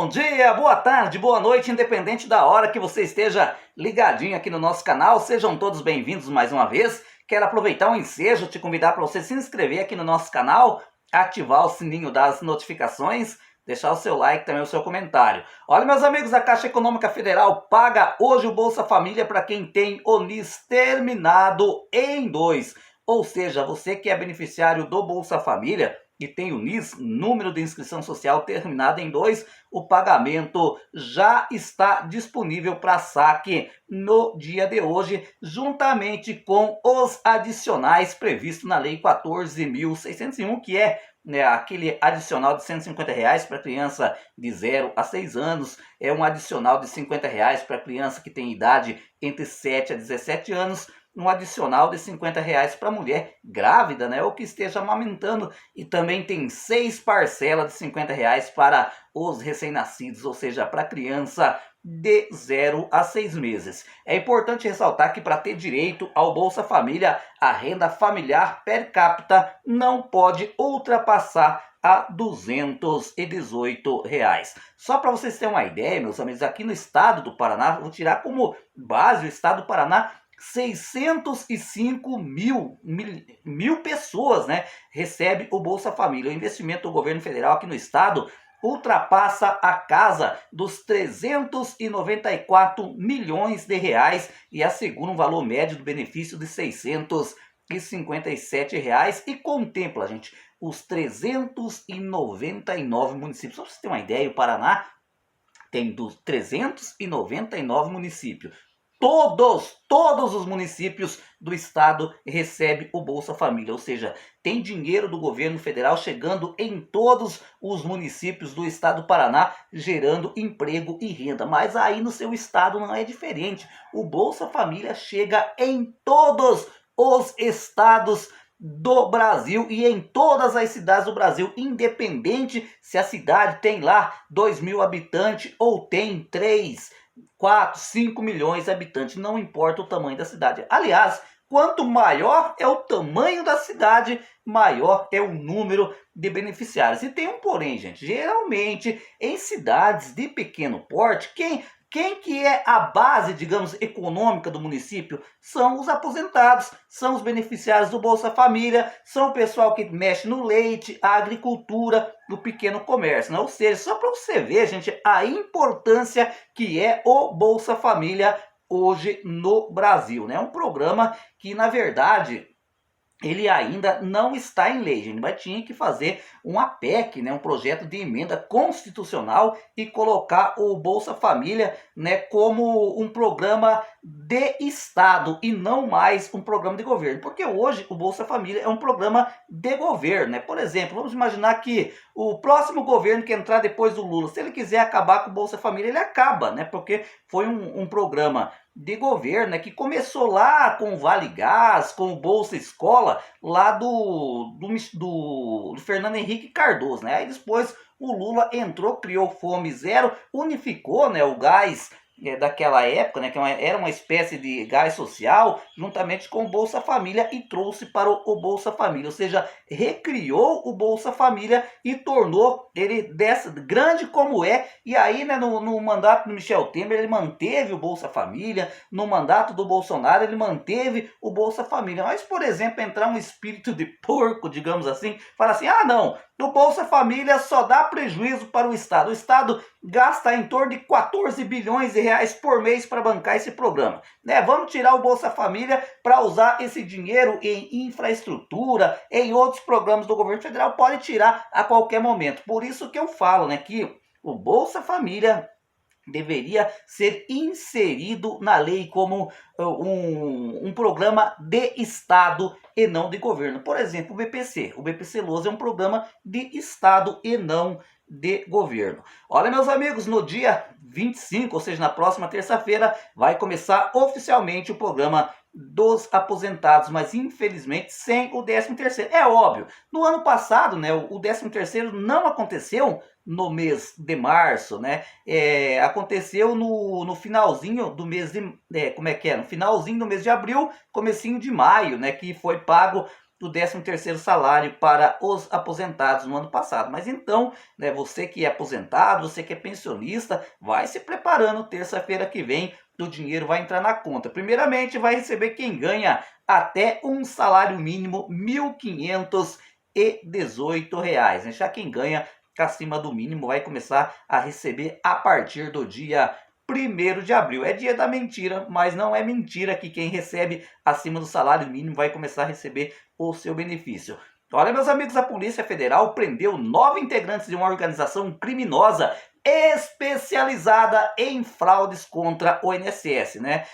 Bom dia, boa tarde, boa noite, independente da hora que você esteja ligadinho aqui no nosso canal, sejam todos bem-vindos mais uma vez. Quero aproveitar o ensejo, te convidar para você se inscrever aqui no nosso canal, ativar o sininho das notificações, deixar o seu like, também o seu comentário. Olha, meus amigos, a Caixa Econômica Federal paga hoje o Bolsa Família para quem tem o NIS terminado em 2. Ou seja, você que é beneficiário do Bolsa Família e tem o NIS, número de inscrição social terminado em 2, o pagamento já está disponível para saque no dia de hoje, juntamente com os adicionais previstos na Lei 14.601, que é aquele adicional de R$ 150 para criança de 0 a 6 anos, é um adicional de R$ 50 para criança que tem idade entre 7 a 17 anos, um adicional de R$ 50 para mulher grávida, ou que esteja amamentando, e também tem 6 parcelas de R$ 50 para os recém-nascidos, ou seja, para criança de 0 a 6 meses. É importante ressaltar que para ter direito ao Bolsa Família, a renda familiar per capita não pode ultrapassar a R$ 218. Só para vocês terem uma ideia, meus amigos, aqui no estado do Paraná, vou tirar como base o estado do Paraná, 605 mil pessoas recebem o Bolsa Família. O investimento do governo federal aqui no estado ultrapassa a casa dos 394 milhões de reais e assegura um valor médio do benefício de R$ 657 e contempla, gente, os 399 municípios. Só para você ter uma ideia, o Paraná tem 399 municípios. Todos os municípios do estado recebem o Bolsa Família, ou seja, tem dinheiro do governo federal chegando em todos os municípios do estado do Paraná, gerando emprego e renda. Mas aí no seu estado não é diferente. O Bolsa Família chega em todos os estados do Brasil e em todas as cidades do Brasil, independente se a cidade tem lá 2.000 habitantes ou tem 3, 4, 5 milhões de habitantes, não importa o tamanho da cidade. Aliás, quanto maior é o tamanho da cidade, maior é o número de beneficiários. E tem um porém, gente, geralmente em cidades de pequeno porte, quem que é a base, digamos, econômica do município? São os aposentados, são os beneficiários do Bolsa Família, são o pessoal que mexe no leite, a agricultura, no pequeno comércio, Ou seja, só para você ver, gente, a importância que é o Bolsa Família hoje no Brasil, É um programa que, na verdade, ele ainda não está em lei, gente, mas tinha que fazer uma PEC, um projeto de emenda constitucional e colocar o Bolsa Família, como um programa de Estado e não mais um programa de governo, porque hoje o Bolsa Família é um programa de governo, Por exemplo, vamos imaginar que o próximo governo que entrar depois do Lula, se ele quiser acabar com o Bolsa Família, ele acaba, Porque foi um programa de governo, que começou lá com o Vale Gás, com o Bolsa Escola, lá do Fernando Henrique Cardoso, Aí depois o Lula entrou, criou Fome Zero, unificou, o gás daquela época, que era uma espécie de gás social, juntamente com o Bolsa Família e trouxe para o Bolsa Família, ou seja, recriou o Bolsa Família e tornou ele dessa grande como é. E aí, no mandato do Michel Temer, ele manteve o Bolsa Família, no mandato do Bolsonaro, ele manteve o Bolsa Família. Mas, por exemplo, entrar um espírito de porco, digamos assim, falar assim, não, o Bolsa Família só dá prejuízo para o Estado. O Estado gasta em torno de 14 bilhões de reais por mês para bancar esse programa. Vamos tirar o Bolsa Família para usar esse dinheiro em infraestrutura, em outros programas do governo federal. Pode tirar a qualquer momento. Por isso que eu falo que o Bolsa Família deveria ser inserido na lei como um programa de Estado e não de governo. Por exemplo, o BPC. O BPC Loas é um programa de Estado e não de governo. Olha, meus amigos, no dia 25, ou seja, na próxima terça-feira, vai começar oficialmente o programa dos aposentados, mas infelizmente sem o 13º. É óbvio, no ano passado, o 13º não aconteceu no mês de março, aconteceu no finalzinho do mês de, no finalzinho do mês de abril, comecinho de maio, que foi pago do 13º salário para os aposentados no ano passado. Mas então, né, você que é aposentado, você que é pensionista, vai se preparando, terça-feira que vem o dinheiro vai entrar na conta. Primeiramente, vai receber quem ganha até um salário mínimo R$ 1.518, né? Já quem ganha acima do mínimo vai começar a receber a partir do dia 1º de abril. É dia da mentira, mas não é mentira que quem recebe acima do salário mínimo vai começar a receber o seu benefício. Olha, meus amigos, a Polícia Federal prendeu 9 integrantes de uma organização criminosa especializada em fraudes contra o INSS, né?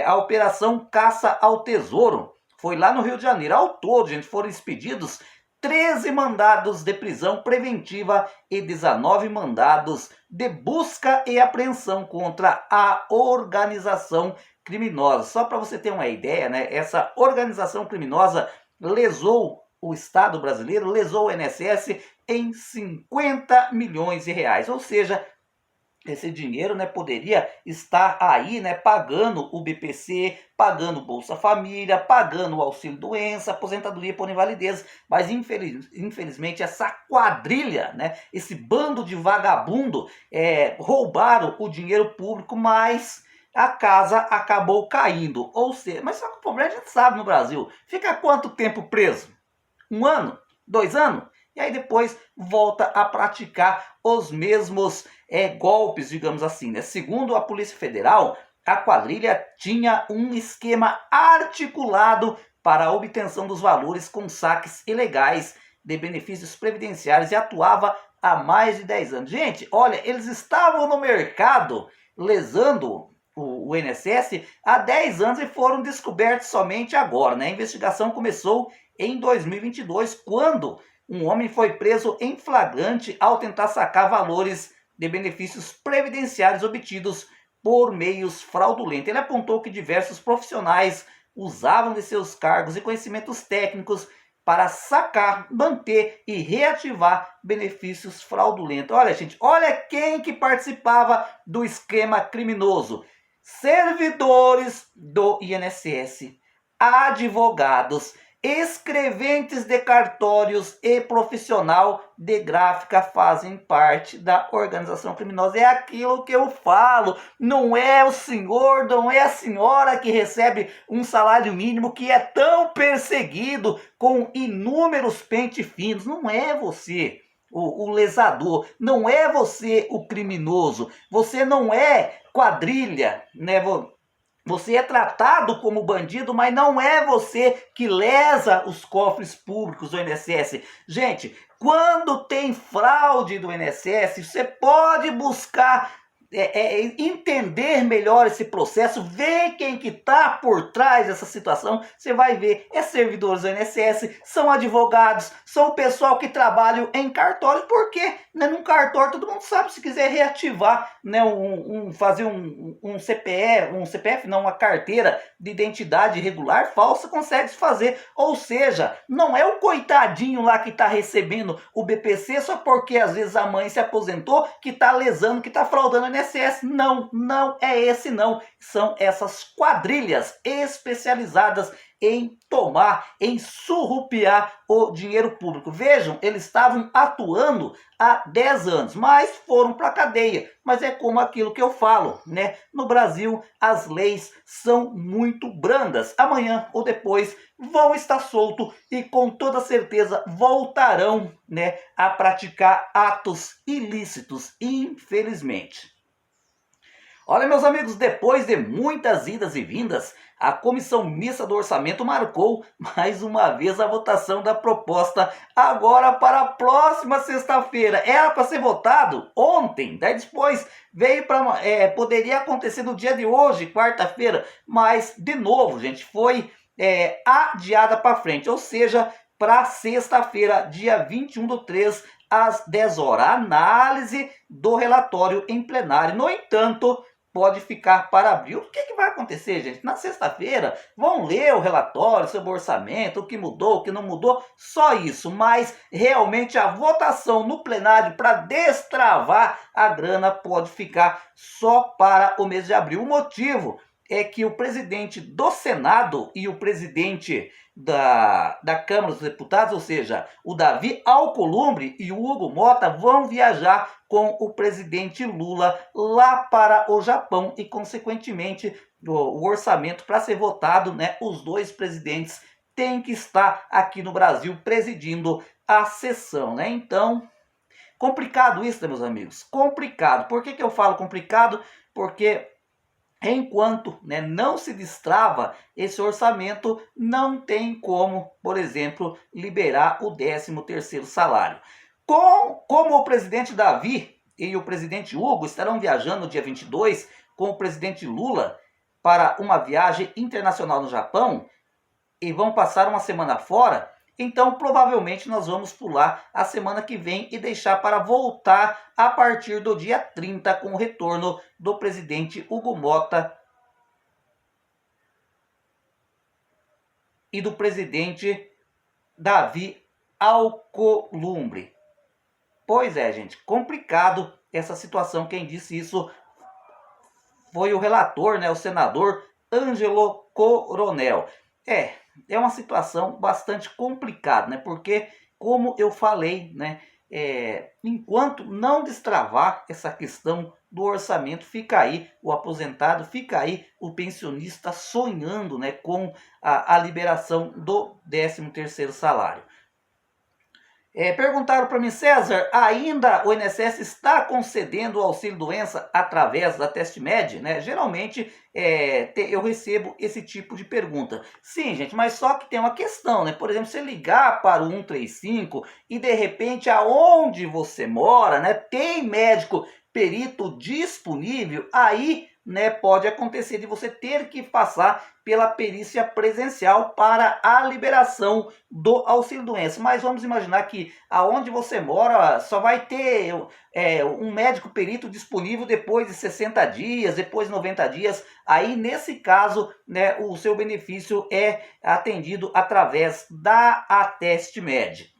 A Operação Caça ao Tesouro foi lá no Rio de Janeiro. Ao todo, gente, foram expedidos 13 mandados de prisão preventiva e 19 mandados de busca e apreensão contra a organização criminosa. Só para você ter uma ideia, né? Essa organização criminosa lesou o Estado brasileiro, lesou o INSS em 50 milhões de reais. Ou seja, esse dinheiro, né, poderia estar aí, né, pagando o BPC, pagando o Bolsa Família, pagando o auxílio doença, aposentadoria por invalidez, mas infelizmente essa quadrilha, né, esse bando de vagabundo roubaram o dinheiro público, mas a casa acabou caindo. Ou seja, mas só que o problema a gente sabe no Brasil, fica quanto tempo preso? 1 ano? 2 anos? E aí depois volta a praticar os mesmos golpes, digamos assim, né? Segundo a Polícia Federal, a quadrilha tinha um esquema articulado para a obtenção dos valores com saques ilegais de benefícios previdenciários e atuava há mais de 10 anos. Gente, olha, eles estavam no mercado lesando o INSS há 10 anos e foram descobertos somente agora, né? A investigação começou em 2022, quando um homem foi preso em flagrante ao tentar sacar valores de benefícios previdenciários obtidos por meios fraudulentos. Ele apontou que diversos profissionais usavam de seus cargos e conhecimentos técnicos para sacar, manter e reativar benefícios fraudulentos. Olha, gente, olha quem que participava do esquema criminoso. Servidores do INSS, advogados, escreventes de cartórios e profissional de gráfica fazem parte da organização criminosa. É aquilo que eu falo, não é o senhor, não é a senhora que recebe um salário mínimo, que é tão perseguido com inúmeros pente finos, não é você o lesador, não é você o criminoso, você não é quadrilha, né? Você é tratado como bandido, mas não é você que lesa os cofres públicos do INSS. Gente, quando tem fraude do INSS, você pode buscar entender melhor esse processo, ver quem que está por trás dessa situação. Você vai ver, servidores do INSS, são advogados, são o pessoal que trabalham em cartório, porque né, num cartório todo mundo sabe, se quiser reativar, né, fazer um CPF, não, uma carteira de identidade irregular, falsa, consegue fazer. Ou seja, não é o coitadinho lá que está recebendo o BPC só porque às vezes a mãe se aposentou, que está lesando, que está fraudando o INSS. Não, não é esse não. São essas quadrilhas especializadas em tomar, em surrupiar o dinheiro público. Vejam, eles estavam atuando há 10 anos, mas foram para a cadeia. Mas é como aquilo que eu falo, né? No Brasil, as leis são muito brandas. Amanhã ou depois vão estar soltos e com toda certeza voltarão, né, a praticar atos ilícitos, infelizmente. Olha, meus amigos, depois de muitas idas e vindas, a Comissão Mista do Orçamento marcou mais uma vez a votação da proposta agora para a próxima sexta-feira. Era para ser votado ontem, daí depois veio para poderia acontecer no dia de hoje, quarta-feira, mas de novo, gente, foi adiada para frente, ou seja, para sexta-feira, dia 21/3, às 10 horas. A análise do relatório em plenário. No entanto, pode ficar para abril. O que vai acontecer, gente? Na sexta-feira vão ler o relatório sobre o orçamento, o que mudou, o que não mudou, só isso. Mas realmente a votação no plenário para destravar a grana pode ficar só para o mês de abril. O motivo é que o presidente do Senado e o presidente da Câmara dos Deputados, ou seja, o Davi Alcolumbre e o Hugo Mota, vão viajar com o presidente Lula lá para o Japão e, consequentemente, o orçamento para ser votado, né, os dois presidentes têm que estar aqui no Brasil presidindo a sessão, né? Então, complicado isso, né, meus amigos? Complicado. Por que eu falo complicado? Porque enquanto, né, não se destrava esse orçamento, não tem como, por exemplo, liberar o 13º salário. Como o presidente Davi e o presidente Hugo estarão viajando no dia 22 com o presidente Lula para uma viagem internacional no Japão e vão passar uma semana fora, então provavelmente nós vamos pular a semana que vem e deixar para voltar a partir do dia 30 com o retorno do presidente Hugo Mota e do presidente Davi Alcolumbre. Pois é, gente, complicado essa situação. Quem disse isso foi o relator, né, o senador Ângelo Coronel. É uma situação bastante complicada, né? Porque, como eu falei, né, enquanto não destravar essa questão do orçamento, fica aí o aposentado, fica aí o pensionista sonhando, né, com a liberação do 13º salário. Perguntaram para mim, César, ainda o INSS está concedendo o auxílio-doença através da TestMed? Né? Geralmente eu recebo esse tipo de pergunta. Sim, gente, mas só que tem uma questão, né? Por exemplo, você ligar para o 135 e de repente aonde você mora, né, tem médico perito disponível, aí, né, pode acontecer de você ter que passar pela perícia presencial para a liberação do auxílio-doença. Mas vamos imaginar que aonde você mora só vai ter um médico perito disponível depois de 60 dias, depois de 90 dias. Aí, nesse caso, né, o seu benefício é atendido através da TestMed.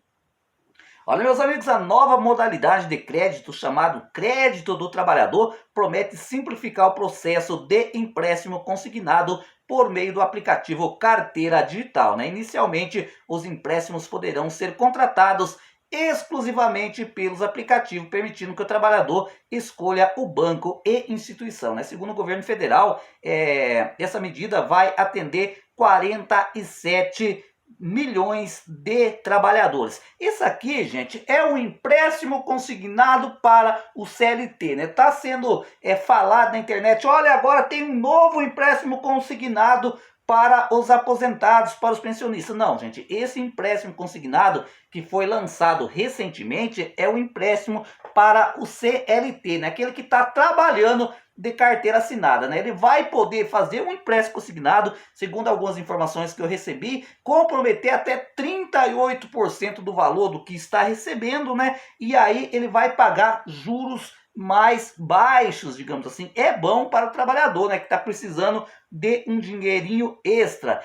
Olha, meus amigos, a nova modalidade de crédito, chamado Crédito do Trabalhador, promete simplificar o processo de empréstimo consignado por meio do aplicativo Carteira Digital, né? Inicialmente, os empréstimos poderão ser contratados exclusivamente pelos aplicativos, permitindo que o trabalhador escolha o banco e instituição, né? Segundo o governo federal, essa medida vai atender 47 milhões de trabalhadores. Isso aqui, gente, é um empréstimo consignado para o CLT, né? Está sendo falado na internet, olha, agora tem um novo empréstimo consignado para os aposentados, para os pensionistas. Não, gente, esse empréstimo consignado que foi lançado recentemente é um empréstimo para o CLT, né? Aquele que está trabalhando de carteira assinada, né? Ele vai poder fazer um empréstimo consignado, segundo algumas informações que eu recebi, comprometer até 38% do valor do que está recebendo, né? E aí ele vai pagar juros mais baixos, digamos assim. É bom para o trabalhador, né, que está precisando de um dinheirinho extra.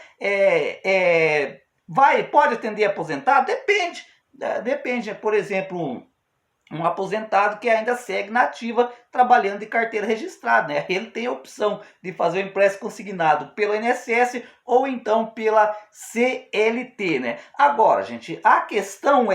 Pode atender aposentado? Depende. Depende, por exemplo, um aposentado que ainda segue na ativa trabalhando de carteira registrada, né? Ele tem a opção de fazer o empréstimo consignado pelo INSS ou então pela CLT, né? Agora, gente, a questão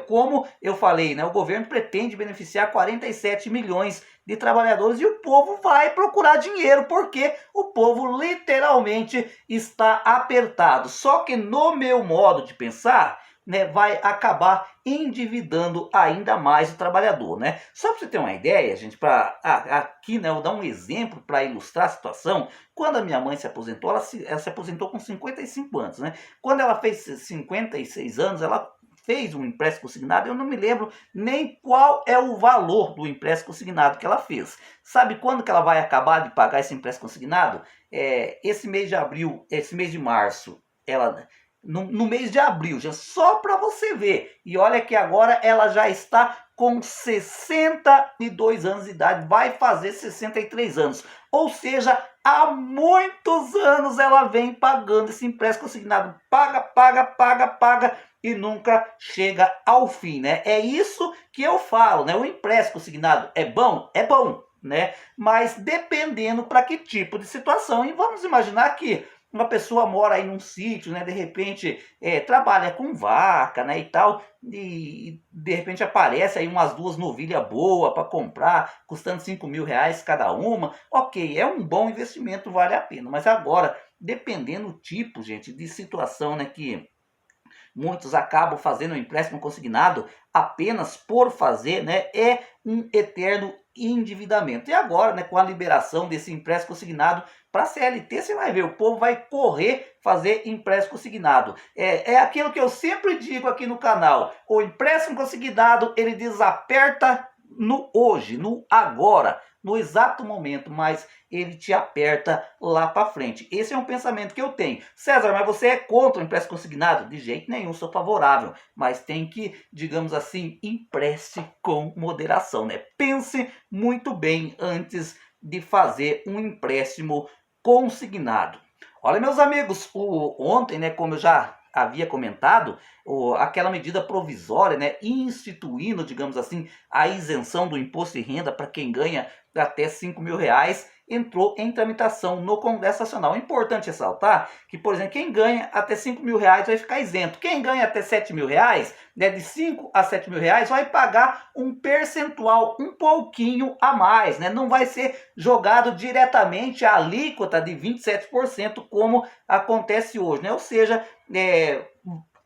como eu falei, né? O governo pretende beneficiar 47 milhões de trabalhadores e o povo vai procurar dinheiro porque o povo literalmente está apertado. Só que no meu modo de pensar, né, vai acabar endividando ainda mais o trabalhador, né? Só para você ter uma ideia, gente, aqui, né, eu vou dar um exemplo para ilustrar a situação. Quando a minha mãe se aposentou, ela se aposentou com 55 anos, né? Quando ela fez 56 anos, ela fez um empréstimo consignado. Eu não me lembro nem qual é o valor do empréstimo consignado que ela fez. Sabe quando que ela vai acabar de pagar esse empréstimo consignado? Esse mês de abril, esse mês de março, ela... No mês de abril, já só para você ver. E olha que agora ela já está com 62 anos de idade, vai fazer 63 anos. Ou seja, há muitos anos ela vem pagando esse empréstimo consignado. Paga e nunca chega ao fim, né? É isso que eu falo, né? O empréstimo consignado é bom? É bom. né? Mas dependendo para que tipo de situação. E vamos imaginar que uma pessoa mora aí num sítio, né? De repente trabalha com vaca, né? E tal, e de repente aparece aí umas duas novilhas boas para comprar, custando R$ 5.000 cada uma. Ok, é um bom investimento, vale a pena. Mas agora, dependendo do tipo, gente, de situação, né? Que muitos acabam fazendo um empréstimo consignado apenas por fazer, né? É um eterno endividamento. E agora, né, com a liberação desse empréstimo consignado para a CLT, você vai ver, o povo vai correr fazer empréstimo consignado. É aquilo que eu sempre digo aqui no canal: o empréstimo consignado ele desaperta no hoje, no agora, no exato momento, mas ele te aperta lá para frente. Esse é um pensamento que eu tenho. César, mas você é contra o empréstimo consignado? De jeito nenhum, sou favorável, mas tem que, digamos assim, empreste com moderação, né? Pense muito bem antes de fazer um empréstimo consignado. Olha, meus amigos, ontem, né, como eu já havia comentado, aquela medida provisória, né, instituindo, digamos assim, a isenção do imposto de renda para quem ganha até R$ 5.000, entrou em tramitação no Congresso Nacional. É importante ressaltar que, por exemplo, quem ganha até R$ 5.000 vai ficar isento. Quem ganha até R$ 7.000, né, de R$ 5.000 a R$ 7.000, vai pagar um percentual um pouquinho a mais, né? Não vai ser jogado diretamente a alíquota de 27%, como acontece hoje, né? Ou seja,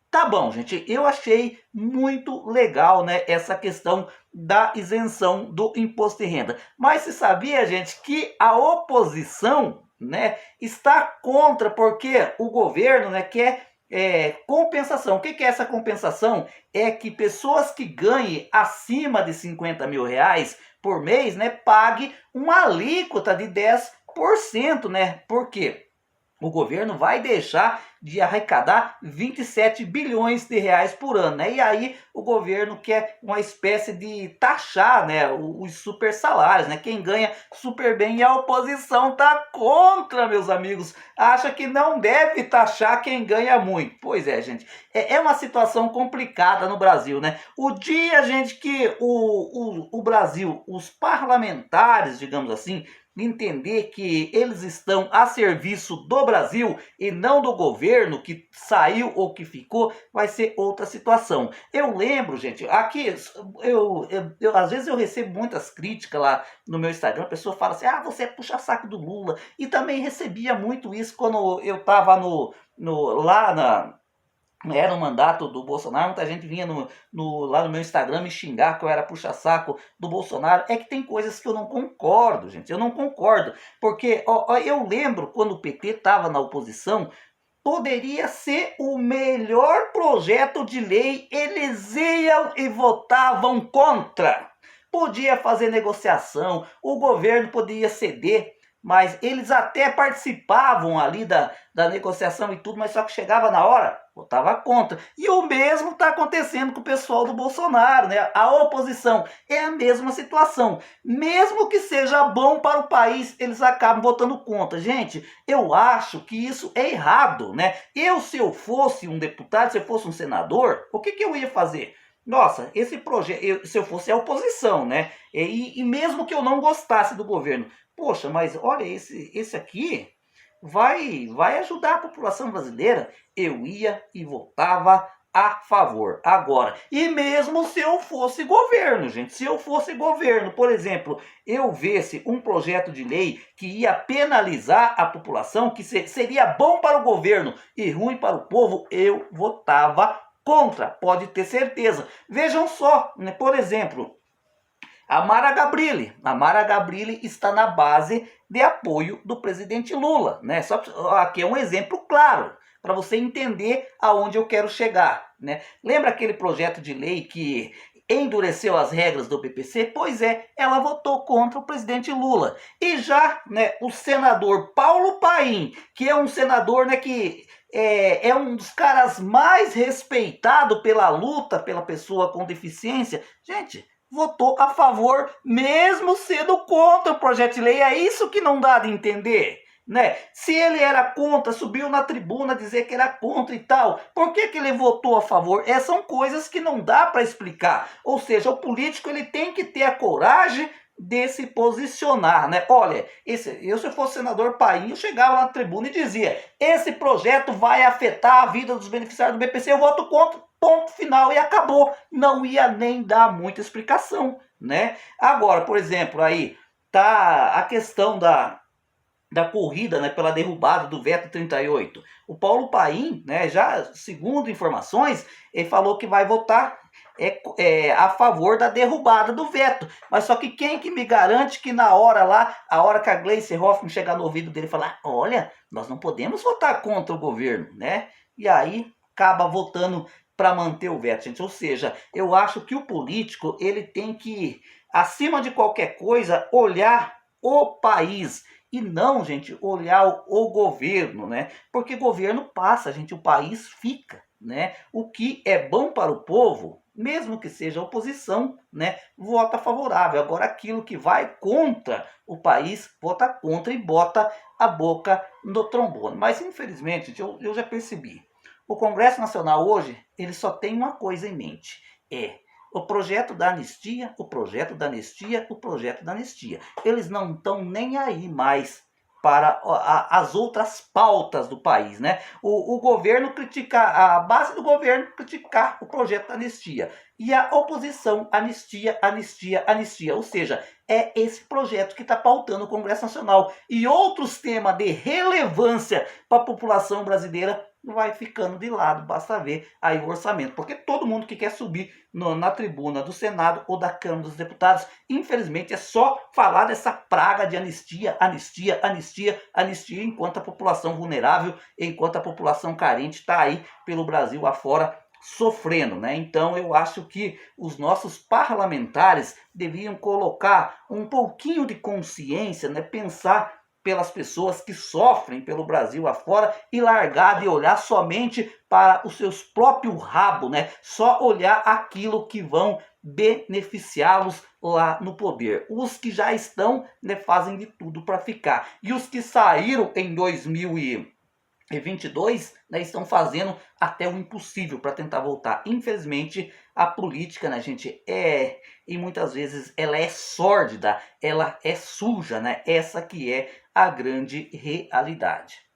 tá bom, gente, eu achei muito legal, né, essa questão da isenção do imposto de renda. Mas você sabia, gente, que a oposição, né, está contra, porque o governo, né, quer compensação. O que é essa compensação? É que pessoas que ganhem acima de R$ 50.000 por mês, né, pague uma alíquota de 10%, né? Por quê? O governo vai deixar de arrecadar 27 bilhões de reais por ano, né? E aí o governo quer uma espécie de taxar, né, os super salários, né? Quem ganha super bem, e a oposição tá contra, meus amigos. Acha que não deve taxar quem ganha muito. Pois é, gente. É uma situação complicada no Brasil, né? O dia, gente, que o Brasil, os parlamentares, digamos assim, entender que eles estão a serviço do Brasil e não do governo que saiu ou que ficou, vai ser outra situação. Eu lembro, gente, aqui às vezes eu recebo muitas críticas lá no meu Instagram. A pessoa fala assim: ah, você é puxa-saco do Lula. E também recebia muito isso quando eu estava lá era um mandato do Bolsonaro. Muita gente vinha lá no meu Instagram me xingar que eu era puxa-saco do Bolsonaro. É que tem coisas que eu não concordo, gente. Eu não concordo. Porque eu lembro quando o PT estava na oposição, poderia ser o melhor projeto de lei, eles iam e votavam contra. Podia fazer negociação, o governo podia ceder, mas eles até participavam ali da negociação e tudo, mas só que chegava na hora, votava contra. E o mesmo está acontecendo com o pessoal do Bolsonaro, né? A oposição é a mesma situação. Mesmo que seja bom para o país, eles acabam votando contra. Gente, eu acho que isso é errado, né? Se eu fosse um deputado, se eu fosse um senador, o que eu ia fazer? Nossa, esse projeto, se eu fosse a oposição, né? E mesmo que eu não gostasse do governo, poxa, mas olha, esse aqui vai ajudar a população brasileira. Eu ia e votava a favor. Agora, e mesmo se eu fosse governo, gente, se eu fosse governo, por exemplo, eu visse um projeto de lei que ia penalizar a população, que seria bom para o governo e ruim para o povo, eu votava contra, pode ter certeza. Vejam só, né, por exemplo, a Mara Gabrilli está na base de apoio do presidente Lula, né? Só aqui é um exemplo claro para você entender aonde eu quero chegar, né? Lembra aquele projeto de lei que endureceu as regras do PPC? Pois é, ela votou contra o presidente Lula. E já, né, o senador Paulo Paim, que é um senador, né, que é um dos caras mais respeitados pela luta pela pessoa com deficiência, gente, votou a favor, mesmo sendo contra o projeto de lei. É isso que não dá de entender, né? Se ele era contra, subiu na tribuna dizer que era contra e tal, por que ele votou a favor? São coisas que não dá para explicar. Ou seja, o político ele tem que ter a coragem de se posicionar, né? Olha, eu se eu fosse senador Paim, eu chegava lá na tribuna e dizia: esse projeto vai afetar a vida dos beneficiários do BPC, eu voto contra, ponto final, e acabou. Não ia nem dar muita explicação, né? Agora, por exemplo, aí tá a questão da corrida, né, pela derrubada do veto 38. O Paulo Paim, né, já segundo informações, ele falou que vai votar a favor da derrubada do veto. Mas só que quem que me garante que na hora lá, a hora que a Gleice Hoffmann chegar no ouvido dele e falar: olha, nós não podemos votar contra o governo, né? E aí acaba votando para manter o veto, gente. Ou seja, eu acho que o político ele tem que, acima de qualquer coisa, olhar o país e não, gente, olhar o governo, né? Porque governo passa, gente, o país fica, né? O que é bom para o povo, mesmo que seja oposição, né, vota favorável. Agora, aquilo que vai contra o país, vota contra e bota a boca no trombone. Mas, infelizmente, gente, eu já percebi. O Congresso Nacional hoje, ele só tem uma coisa em mente. O projeto da anistia, o projeto da anistia, o projeto da anistia. Eles não estão nem aí mais para as outras pautas do país, né? O governo criticar, a base do governo criticar o projeto da anistia. E a oposição, anistia, anistia, anistia. Ou seja, é esse projeto que está pautando o Congresso Nacional. E outros temas de relevância para a população brasileira vai ficando de lado, basta ver aí o orçamento, porque todo mundo que quer subir na tribuna do Senado ou da Câmara dos Deputados, infelizmente é só falar dessa praga de anistia, anistia, anistia, anistia, enquanto a população vulnerável, enquanto a população carente está aí pelo Brasil afora sofrendo, né? Então eu acho que os nossos parlamentares deviam colocar um pouquinho de consciência, né? Pensar pelas pessoas que sofrem pelo Brasil afora e largar de olhar somente para os seus próprios rabos, né? Só olhar aquilo que vão beneficiá-los lá no poder. Os que já estão, né, fazem de tudo para ficar. E os que saíram em 2022, né, estão fazendo até o impossível para tentar voltar. Infelizmente, a política, né, gente, e muitas vezes ela é sórdida, ela é suja, né? Essa que é a grande realidade.